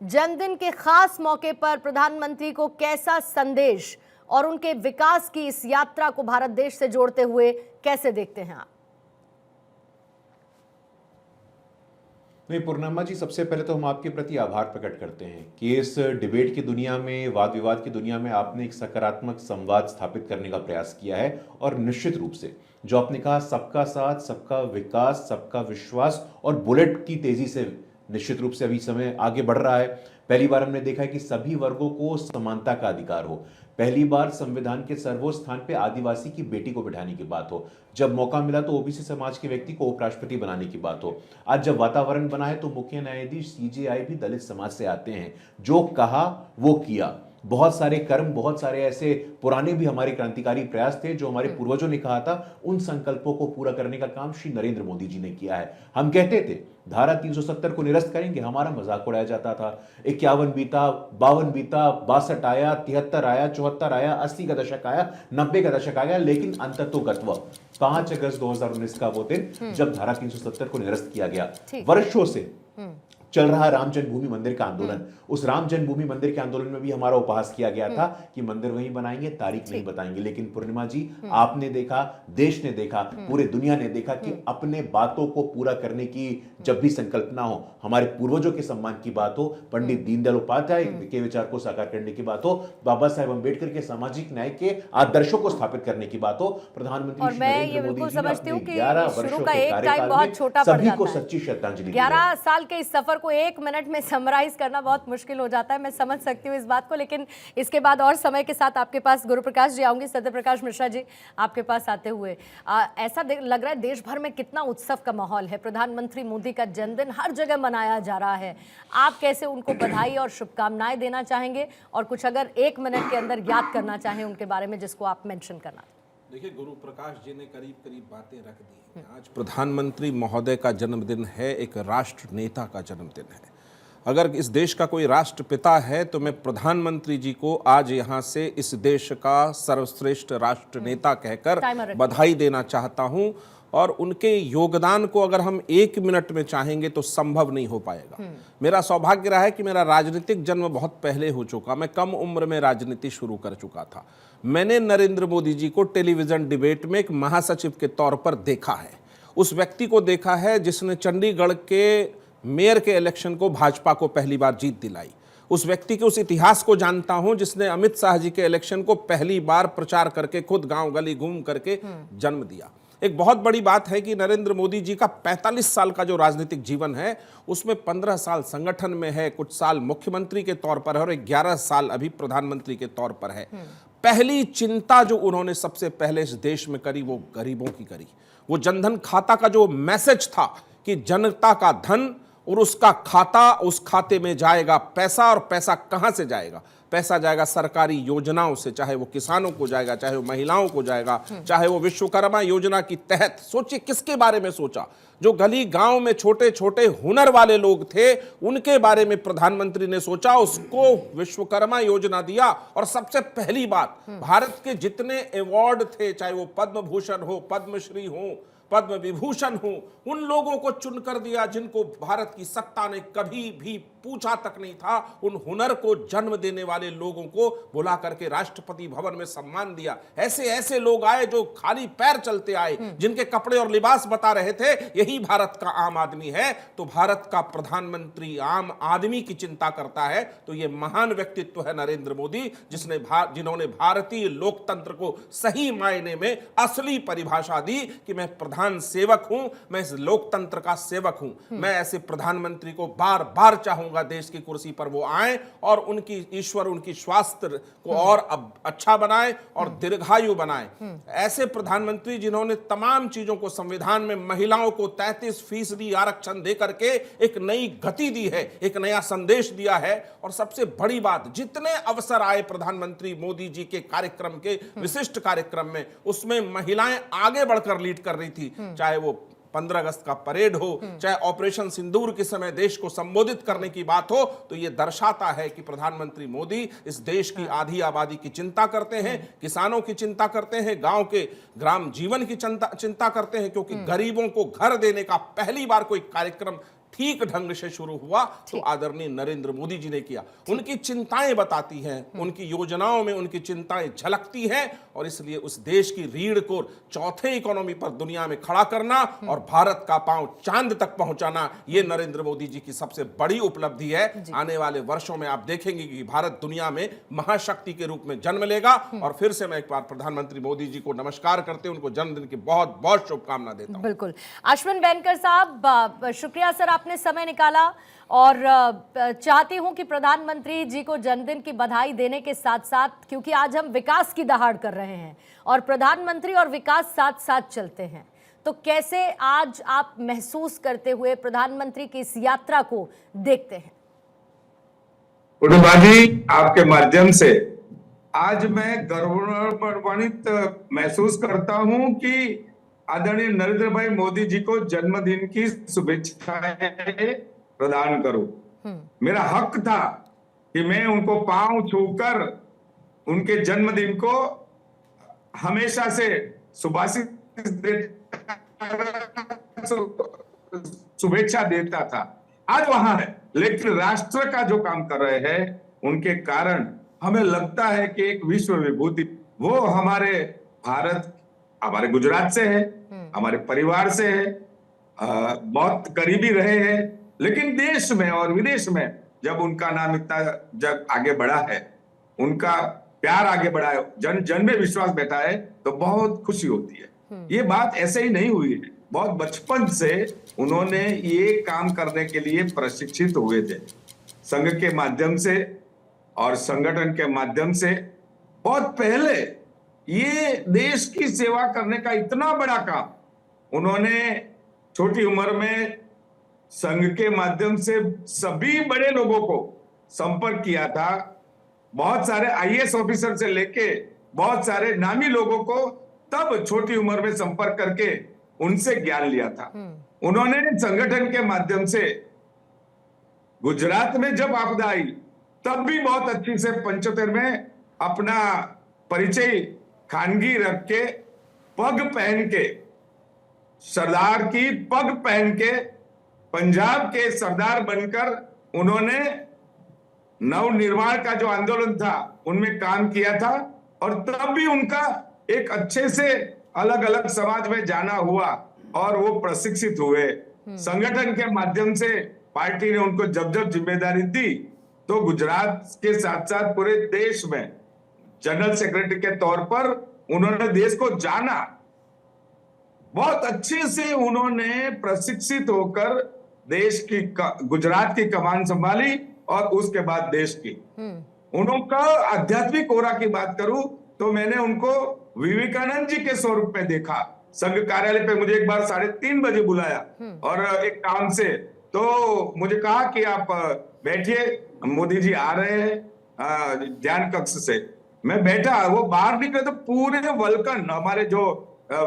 जन्मदिन के खास मौके पर प्रधानमंत्री को कैसा संदेश और उनके विकास की इस यात्रा को भारत देश से जोड़ते हुए कैसे देखते हैं आप? नहीं पूर्णिमा जी, सबसे पहले तो हम आपके प्रति आभार प्रकट करते हैं कि इस डिबेट की दुनिया में, वाद विवाद की दुनिया में आपने एक सकारात्मक संवाद स्थापित करने का प्रयास किया है। और निश्चित रूप से जो आपने कहा, सबका साथ, सबका विकास, सबका विश्वास और बुलेट की तेजी से निश्चित रूप से अभी समय आगे बढ़ रहा है। पहली बार हमने देखा है कि सभी वर्गों को समानता का अधिकार हो। पहली बार संविधान के सर्वोच्च स्थान पे आदिवासी की बेटी को बिठाने की बात हो। जब मौका मिला तो ओबीसी समाज के व्यक्ति को उपराष्ट्रपति बनाने की बात हो। आज जब वातावरण बना है तो मुख्य न्यायाधीश सीजेआई भी दलित समाज से आते हैं। जो कहा वो किया। बहुत सारे कर्म, बहुत सारे ऐसे पुराने भी हमारे क्रांतिकारी प्रयास थे जो हमारे पूर्वजों ने कहा था, उन संकल्पों को पूरा करने का काम श्री नरेंद्र मोदी जी ने किया है। हम कहते थे धारा 370 को निरस्त करेंगे, हमारा मजाक उड़ाया जाता था। 51 बीता, 52 बीता, 62 आया, 73 आया, 74 आया, 80 का दशक आया, 90 का दशक आ गया, लेकिन अंततोगत्वा 5 अगस्त 2019 का वो दिन जब धारा 370 को निरस्त किया गया। वर्षों से चल रहा राम जन्मभूमि मंदिर का आंदोलन, उस राम जन्मभूमि मंदिर के आंदोलन में भी हमारा उपहास किया गया था कि मंदिर वहीं बनाएंगे, तारीख नहीं बताएंगे। लेकिन पूर्णिमा जी, आपने देखा, देश ने देखा, पूरे दुनिया ने देखा कि अपने बातों को पूरा करने की जब भी संकल्पना हो, हमारे पूर्वजों के सम्मान की बात हो, पंडित दीनदयाल उपाध्याय के विचार को साकार करने की बात हो, बाबा साहेब अम्बेडकर के सामाजिक न्याय के आदर्शों को स्थापित करने की बात हो, प्रधानमंत्री नरेंद्र मोदी जी ने 11 वर्षों के कार्यकाल में सभी को सच्ची श्रद्धांजलि। 11 साल के इस सफर को 1 मिनट में समराइज करना बहुत मुश्किल हो जाता है, मैं समझ सकती हूँ इस बात को। लेकिन इसके बाद और समय के साथ आपके पास गुरु प्रकाश जी आऊंगी, सत्य प्रकाश मिश्रा जी आपके पास आते हुए ऐसा लग रहा है देश भर में कितना उत्सव का माहौल है। प्रधानमंत्री मोदी का जन्मदिन हर जगह मनाया जा रहा है। आप कैसे उनको बधाई और शुभकामनाएं देना चाहेंगे, और कुछ अगर 1 मिनट के अंदर याद करना चाहें उनके बारे में जिसको आप मेंशन करना? देखिए, गुरु प्रकाश जी ने करीब करीब बातें रख दी हैं। आज प्रधानमंत्री महोदय का जन्मदिन है, एक राष्ट्र नेता का जन्मदिन है। अगर इस देश का कोई राष्ट्रपिता है तो मैं प्रधानमंत्री जी को आज यहाँ से इस देश का सर्वश्रेष्ठ राष्ट्र नेता कहकर बधाई देना चाहता हूँ। और उनके योगदान को अगर हम 1 मिनट में चाहेंगे तो संभव नहीं हो पाएगा। मेरा सौभाग्य रहा है कि मेरा राजनीतिक जन्म बहुत पहले हो चुका। मैं कम उम्र में राजनीति शुरू कर चुका था। मैंने नरेंद्र मोदी जी को टेलीविजन डिबेट में एक महासचिव के तौर पर देखा है। उस व्यक्ति को देखा है जिसने चंडीगढ़ के मेयर के इलेक्शन को भाजपा को पहली बार जीत दिलाई। उस व्यक्ति के उस इतिहास को जानता हूं जिसने अमित शाह जी के इलेक्शन को पहली बार प्रचार करके खुद गांव गली घूम करके जन्म दिया। एक बहुत बड़ी बात है कि नरेंद्र मोदी जी का 45 साल का जो राजनीतिक जीवन है उसमें 15 साल संगठन में है, कुछ साल मुख्यमंत्री के तौर पर है और 11 साल अभी प्रधानमंत्री के तौर पर है। पहली चिंता जो उन्होंने सबसे पहले इस देश में करी वो गरीबों की करी। वो जनधन खाता का जो मैसेज था कि जनता का धन और उसका खाता, उस खाते में जाएगा पैसा, और पैसा कहां से जाएगा? पैसा जाएगा सरकारी योजनाओं से, चाहे वो किसानों को जाएगा, चाहे वो महिलाओं को जाएगा, चाहे वो विश्वकर्मा योजना की तहत। सोचिए किसके बारे में सोचा? जो गली गांव में छोटे छोटे हुनर वाले लोग थे उनके बारे में प्रधानमंत्री ने सोचा, उसको विश्वकर्मा योजना दिया। और सबसे पहली बात, भारत के जितने अवार्ड थे, चाहे वो पद्म भूषण हो, पद्मश्री हो, पद्म विभूषण हो, उन लोगों को चुनकर दिया जिनको भारत की सत्ता ने कभी भी पूछा तक नहीं था। उन हुनर को जन्म देने वाले लोगों को बुला करके राष्ट्रपति भवन में सम्मान दिया। ऐसे ऐसे लोग आए जो खाली पैर चलते आए, जिनके कपड़े और लिबास बता रहे थे यही भारत का आम आदमी है। तो भारत का प्रधानमंत्री आम आदमी की चिंता करता है तो ये महान व्यक्तित्व है नरेंद्र मोदी, जिन्होंने भारतीय लोकतंत्र को सही मायने में असली परिभाषा दी कि मैं प्रधान सेवक हूं, मैं इस लोकतंत्र का सेवक हूं। मैं ऐसे प्रधानमंत्री को बार बार चाहूंगा देश की कुर्सी पर वो आए और उनकी ईश्वर उनकी स्वास्थ्य को और अब अच्छा बनाए और दीर्घायु बनाए। ऐसे प्रधानमंत्री जिन्होंने तमाम चीजों को, संविधान में महिलाओं को 33% आरक्षण देकर के एक नई गति दी है, एक नया संदेश दिया है। और सबसे बड़ी बात, जितने अवसर आए प्रधानमंत्री मोदी जी के कार्यक्रम के, विशिष्ट कार्यक्रम में, उसमें महिलाएं आगे बढ़कर लीड कर रही थी। चाहे वो 15 अगस्त का परेड हो, चाहे ऑपरेशन सिंदूर के समय देश को संबोधित करने की बात हो, तो यह दर्शाता है कि प्रधानमंत्री मोदी इस देश की आधी आबादी की चिंता करते हैं, किसानों की चिंता करते हैं, गांव के ग्राम जीवन की चिंता करते हैं। क्योंकि गरीबों को घर देने का पहली बार कोई कार्यक्रम ठीक ढंग से शुरू हुआ तो आदरणीय नरेंद्र मोदी जी ने किया। उनकी चिंताएं बताती हैं, उनकी योजनाओं में उनकी चिंताएं झलकती हैं, और इसलिए उस देश की रीढ़ को चौथे इकोनॉमी पर दुनिया में खड़ा करना और भारत का पांव चांद तक पहुंचाना, ये नरेंद्र मोदी जी की सबसे बड़ी उपलब्धि है। आने वाले वर्षों में आप देखेंगे कि भारत दुनिया में महाशक्ति के रूप में जन्म लेगा। और फिर से मैं एक बार प्रधानमंत्री मोदी जी को नमस्कार करते हुए उनको जन्मदिन की बहुत बहुत शुभकामना देता हूं। बिल्कुल। अश्विन बैनकर साहब, शुक्रिया सर, आपने समय निकाला, और चाहती हूं कि प्रधानमंत्री जी को जन्मदिन की बधाई देने के साथ साथ, क्योंकि आज हम विकास की दहाड़ कर रहे हैं और प्रधानमंत्री और विकास साथ साथ चलते हैं, तो कैसे आज आप महसूस करते हुए प्रधानमंत्री की इस यात्रा को देखते हैं? पूर्णिमा जी, आपके माध्यम से आज मैं गौरवान्वित महसूस करता हूं कि आदरणीय नरेंद्र भाई मोदी जी को जन्मदिन की शुभेच्छाएं प्रदान करूं। मेरा हक था कि मैं उनको पांव छूकर उनके जन्मदिन को हमेशा से शुभेच्छा देता था। आज वहां है, लेकिन राष्ट्र का जो काम कर रहे हैं उनके कारण हमें लगता है कि एक विश्व विभूति वो हमारे भारत, हमारे गुजरात से है, हमारे परिवार से है, बहुत करीबी रहे हैं, लेकिन देश में और विदेश में जब उनका नाम इतना जब आगे बढ़ा है, उनका प्यार आगे बढ़ा है, जन जन में विश्वास बैठा है, तो बहुत खुशी होती है। ये बात ऐसे ही नहीं हुई है, बहुत बचपन से उन्होंने ये काम करने के लिए प्रशिक्षित हुए थे। संघ के माध्यम से और संगठन के माध्यम से बहुत पहले ये देश की सेवा करने का इतना बड़ा काम उन्होंने छोटी उम्र में संघ के माध्यम से सभी बड़े लोगों को संपर्क किया था। बहुत सारे आईएएस ऑफिसर से लेके बहुत सारे नामी लोगों को तब छोटी उम्र में संपर्क करके उनसे ज्ञान लिया था। उन्होंने संगठन के माध्यम से गुजरात में जब आपदा आई तब भी बहुत अच्छी से 75 में अपना परिचय खानगी रख के, पग पहन के, सरदार की पग पहन के पंजाब के सरदार बनकर उन्होंने नवनिर्माण का जो आंदोलन था उनमें काम किया था। और तब भी उनका एक अच्छे से अलग अलग समाज में जाना हुआ और वो प्रशिक्षित हुए। संगठन के माध्यम से पार्टी ने उनको जब जब जिम्मेदारी दी तो गुजरात के साथ साथ पूरे देश में जनरल सेक्रेटरी के तौर पर उन्होंने देश को जाना। बहुत अच्छे से उन्होंने प्रशिक्षित होकर देश की गुजरात की कमान संभाली और उसके बाद देश की। उनका आध्यात्मिक ओरा की बात करूं तो मैंने उनको विवेकानंद जी के स्वरूप में देखा। संघ कार्यालय पे मुझे एक बार 3:30 बजे बुलाया और एक काम से, तो मुझे कहा कि आप बैठिए, मोदी जी आ रहे हैं ध्यान कक्ष से। मैं बैठा, वो बाहर निकले तो पूरे वल्कन हमारे जो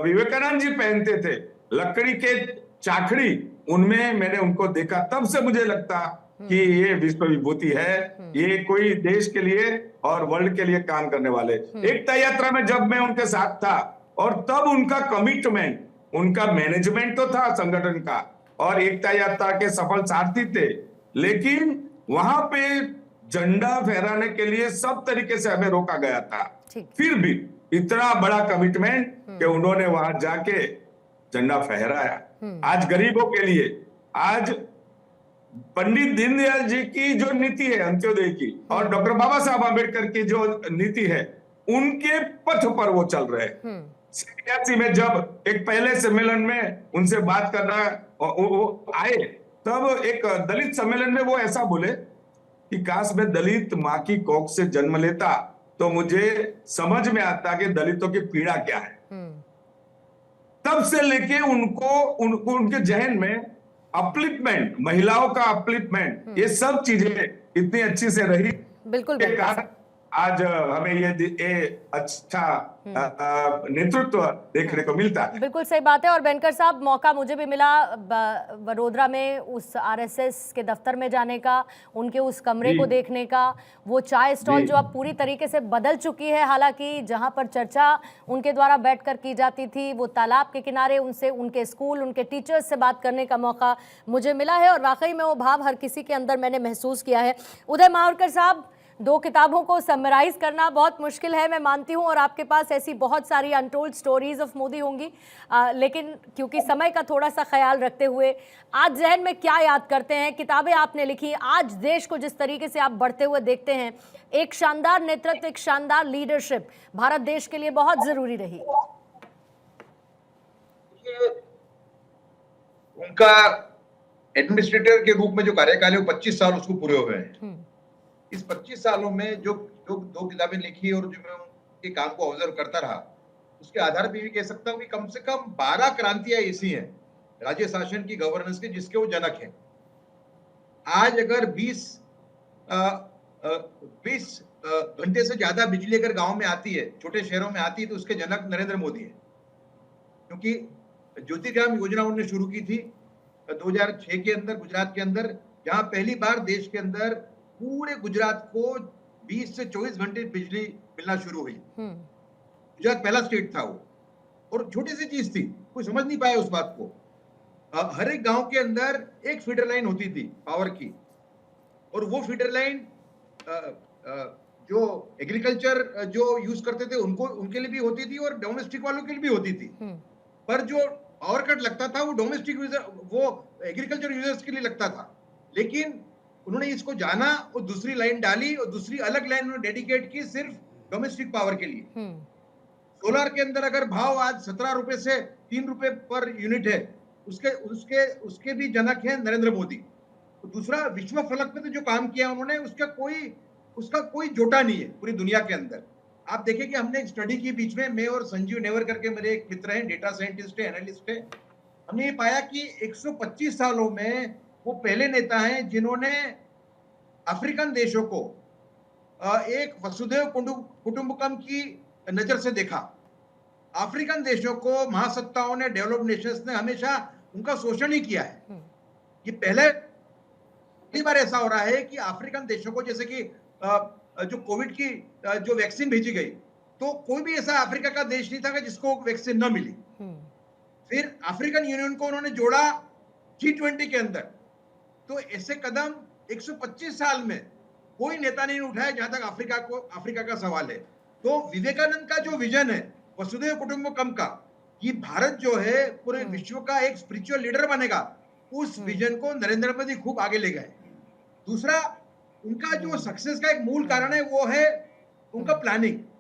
विवेकानंद जी पहनते थे लकड़ी के चाखड़ी, उनमें मैंने उनको देखा। तब से मुझे लगता कि ये विश्व विभूति है, ये कोई देश के लिए और वर्ल्ड के लिए काम करने वाले। एकता यात्रा में जब मैं उनके साथ था और तब उनका कमिटमेंट, उनका मैनेजमेंट तो था संगठन का और एकता यात्रा के सफल सारथी थे, लेकिन वहां पे झंडा फहराने के लिए सब तरीके से हमें रोका गया था। फिर भी इतना बड़ा कमिटमेंट कि उन्होंने वहां जाके झंडा फहराया। आज गरीबों के लिए, आज पंडित दीनदयाल जी की जो नीति है अंत्योदय की और डॉक्टर बाबा साहब आम्बेडकर की जो नीति है, उनके पथ पर वो चल रहे हैं। 87 में जब एक पहले सम्मेलन में उनसे बात करना वो आए, तब एक दलित सम्मेलन में वो ऐसा बोले कि काश मैं दलित माँ की कोख से जन्म लेता तो मुझे समझ में आता कि दलितों की पीड़ा क्या है। तब से लेके उनको उनके जहन में अपलिफ्टमेंट, महिलाओं का अपलिफ्टमेंट, ये सब चीजें इतनी अच्छी से रही। बिल्कुल आज हमें ये अच्छा नेतृत्व देखने को मिलता है। बिल्कुल सही बात है। और बनकर साहब, मौका मुझे भी मिला वडोदरा में उस आरएसएस के दफ्तर में जाने का, उनके उस कमरे को देखने का, वो चाय स्टॉल जो अब पूरी तरीके से बदल चुकी है, हालांकि जहां पर चर्चा उनके द्वारा बैठकर की जाती थी, वो तालाब के किनारे उनसे, उनके स्कूल, उनके टीचर्स से बात करने का मौका मुझे मिला है और वाकई में वो भाव हर किसी के अंदर मैंने महसूस किया है। उदय मावड़कर साहब, 2 किताबों को समराइज करना बहुत मुश्किल है, मैं मानती हूँ, और आपके पास ऐसी बहुत सारी अनटोल्ड स्टोरीज ऑफ मोदी होंगी, लेकिन क्योंकि समय का थोड़ा सा ख्याल रखते हुए आज जहन में क्या याद करते हैं? किताबें आपने लिखी, आज देश को जिस तरीके से आप बढ़ते हुए देखते हैं, एक शानदार नेतृत्व, एक शानदार लीडरशिप भारत देश के लिए बहुत जरूरी रही। उनका एडमिनिस्ट्रेटर के रूप में जो कार्यकाल है वो 25 साल उसको पूरे हुए हैं। इस 25 सालों में जो 2 किताबें लिखी और जो मैं उनके काम को ऑब्जर्व करता रहा, उसके आधार पर भी कह सकता हूँ कि कम से कम 12 क्रांतियां ऐसी हैं राज्य शासन की, गवर्नेंस की, जिसके वो जनक हैं। आज अगर 20 घंटे से ज्यादा बिजली अगर गांव में आती है, छोटे शहरों में आती है, तो उसके जनक नरेंद्र मोदी है। क्योंकि ज्योतिर्ग्राम योजना उन्होंने शुरू की थी 2006 के अंदर गुजरात के अंदर, जहां पहली बार देश के अंदर पूरे गुजरात को 20 से 24 घंटे बिजली मिलना शुरू हुई। गुजरात पहला स्टेट था वो, और छोटी सी चीज थी, कोई समझ नहीं पाया उस बात को। हर एक गांव के अंदर एक फीडर लाइन होती थी पावर की, और वो फीडर लाइन जो एग्रीकल्चर जो यूज करते थे उनको, उनके लिए भी होती थी और डोमेस्टिक वालों के लिए भी होती थी। पर जो पावर कट लगता था वो डोमेस्टिक यूजर, वो एग्रीकल्चर यूजर्स के लिए लगता था। लेकिन उन्होंने इसको जाना और दूसरी लाइन डाली, और दूसरी अलग लाइन उन्होंने डेडिकेट की सिर्फ डोमेस्टिक पावर के लिए। सोलर के अंदर अगर भाव आज 17 रुपए से 3 रुपए पर यूनिट है, उसके उसके उसके भी जनक हैं नरेंद्र मोदी। तो दूसरा, विश्व फलक पे तो जो काम किया उन्होंने, उसका कोई जोटा नहीं है पूरी दुनिया के अंदर। आप देखिए कि हमने एक स्टडी की बीच में, मैं और संजीव नेवर करके मेरे एक मित्र हैं, डेटा साइंटिस्ट है, एनालिस्ट है, हमने ये पाया कि 125 सालों में वो पहले नेता हैं जिन्होंने अफ्रीकन देशों को एक वसुधैव कुटुंबकम की नजर से देखा। अफ्रीकन देशों को महासत्ताओं ने, डेवलप्ड नेशंस ने हमेशा उनका शोषण ही किया है। ये पहली बार ऐसा हो रहा है कि अफ्रीकन देशों को, जैसे कि जो कोविड की जो वैक्सीन भेजी गई, तो कोई भी ऐसा अफ्रीका का देश नहीं था जिसको वैक्सीन न मिली। फिर अफ्रीकन यूनियन को उन्होंने जोड़ा G20 के अंदर। तो ऐसे कदम 125 साल में कोई नेता ने नहीं उठाया जहां तक अफ्रीका का सवाल है। तो विवेकानंद का जो विजन है वसुधैव कुटुंबकम का, कि भारत जो है पूरे विश्व का एक स्पिरिचुअल लीडर बनेगा, उस विजन को नरेंद्र मोदी खूब आगे ले गए। दूसरा, उनका जो सक्सेस का एक मूल कारण है वो है उनका प्लानिंग।